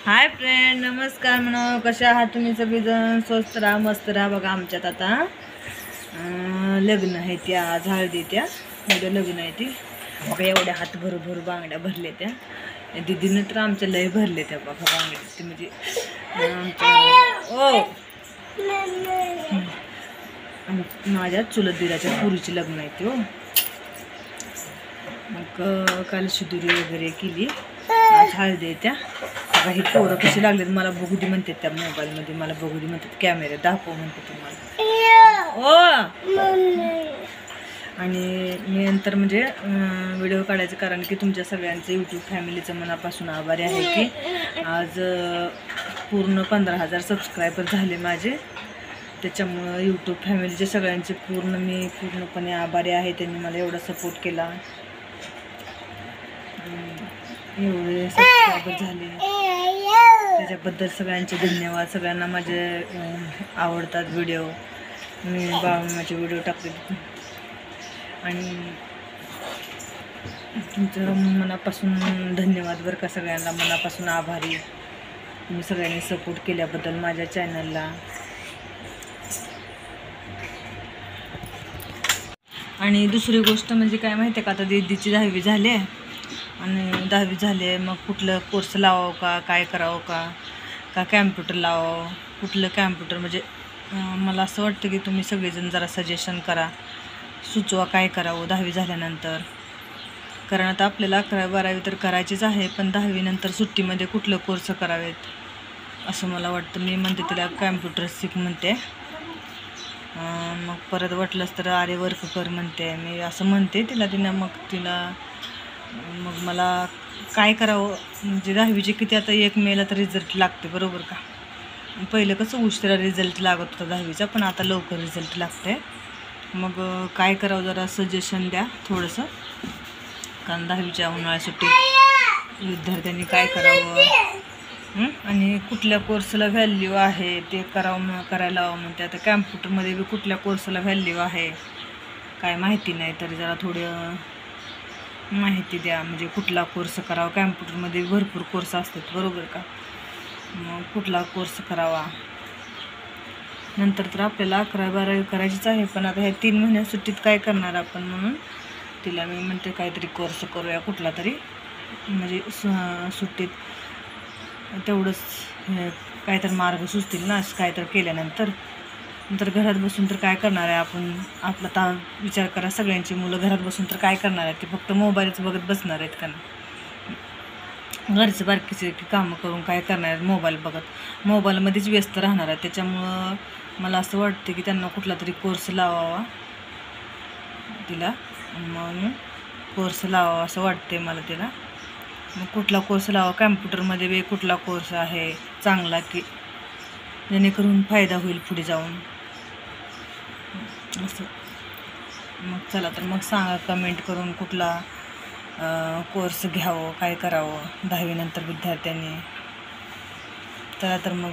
Hi friend, नमस्कार. म्हणा कशा आहात तुम्ही सगळेजण? स्वस्त राहा, मस्त राहा. बघा आमच्यात आता लग्न आहे, त्या हळदी त्या उद्या लग्न आहे ती. बघा एवढ्या हात भरू बांगड्या भरले त्या दीदीनं तर आमच्या लय भरले त्या. बघा बांगड्या ते म्हणजे माझ्या चुलत दिराच्या पुरीची लग्न आहे ती. हो, मग काल शिदुरी वगैरे केली, आज हळदी त्या. बघा ही पोरं कशी लागलेत मला बघू दे म्हणतात त्या मोबाईलमध्ये, मला बघू दे म्हणतात, कॅमेरा दाखव म्हणते तुम्हाला. आणि मी नंतर म्हणजे व्हिडिओ काढायचं कारण की तुमच्या सगळ्यांचं यूट्यूब फॅमिलीचं मनापासून आभारी आहे की आज पूर्ण 15,000 सबस्क्रायबर झाले माझे. त्याच्यामुळं यूट्यूब फॅमिलीचे सगळ्यांचे मी पूर्णपणे आभारी आहे. त्यांनी मला एवढा सपोर्ट केला, एवढे सबस्क्रायबर झाले त्याच्याबद्दल सगळ्यांचे धन्यवाद. सगळ्यांना माझे आवडतात व्हिडिओ, मी माझे व्हिडिओ टाकते आणि तुमचं मनापासून धन्यवाद बरं का. सगळ्यांना मनापासून आभारी, तुम्ही सगळ्यांनी सपोर्ट केल्याबद्दल माझ्या चॅनलला. आणि दुसरी गोष्ट म्हणजे काय माहिती आहे का, आता दीदीची 10वी झाली आहे आणि 10वी झाली आहे, मग कुठलं कोर्स लावावं का, काय करावं का कॅम्प्युटर लावावं, कुठलं कॅम्प्युटर म्हणजे मला असं वाटतं की तुम्ही सगळेजण जरा सजेशन करा, सुचवा काय करावं 10वी झाल्यानंतर. कारण आता आपल्याला 11वी 12वी तर करायचीच आहे, पण 10वी नंतर सुट्टीमध्ये कुठलं कोर्स करावेत असं मला वाटतं. मी म्हणते तिला कॅम्प्युटर शिक म्हणते, मग परत वाटलंच तर आरे वर्क कर म्हणते मी, असं म्हणते तिला. मग मला काय करावं म्हणजे 10वीचे किती आता 1 मेला तर रिझल्ट लागते बरोबर का. पहिलं कसं उशिरा रिझल्ट लागत होता 10वीचा, पण आता लवकर रिझल्ट लागते. मग काय करावं जरा सजेशन द्या थोडंसं, कारण 10वीच्या उन्हाळ्या सुट्टीत विद्यार्थ्यांनी काय करावं आणि कुठल्या कोर्सला व्हॅल्यू आहे ते करायला हवं म्हणते. आता कॅम्प्युटरमध्ये बी कुठल्या कोर्सला व्हॅल्यू आहे काय माहिती नाही, तरी जरा थोडं माहिती द्या. म्हणजे कुठला कोर्स करावा, कॅम्प्युटरमध्ये भरपूर कोर्स असतात बरोबर का. मग कुठला कोर्स करावा, नंतर तर आपल्याला 11वी 12वी करायचीच आहे, पण आता ह्या 3 महिन्यात सुट्टीत काय करणार आपण, म्हणून तिला मी म्हणते काहीतरी कोर्स करूया कुठला तरी, म्हणजे सुट्टीत तेवढंच काहीतरी मार्ग सुचतील ना काहीतरी केल्यानंतर. नंतर घरात बसून तर काय करणार आहे आपण, आपला विचार करा, सगळ्यांची मुलं घरात बसून तर काय करणार आहेत, ते फक्त मोबाईलच बघत बसणार आहेत का नाही. घरचे बारकीचे कामं करून काय करणार आहेत, मोबाईल बघत मोबाईलमध्येच व्यस्त राहणार आहेत. त्याच्यामुळं मला असं वाटतं की त्यांना कुठला तरी कोर्स लावावा तिला, मग कोर्स लावावा असं वाटते मला तिला. मग कुठला कोर्स लावा, कॅम्प्युटरमध्ये बी कुठला कोर्स आहे चांगला की जेणेकरून फायदा होईल पुढे जाऊन असं. मग चला तर मग सांगा कमेंट करून कुठला कोर्स घ्यावं, काय करावं 10वी नंतर विद्यार्थ्यांनी. चला तर मग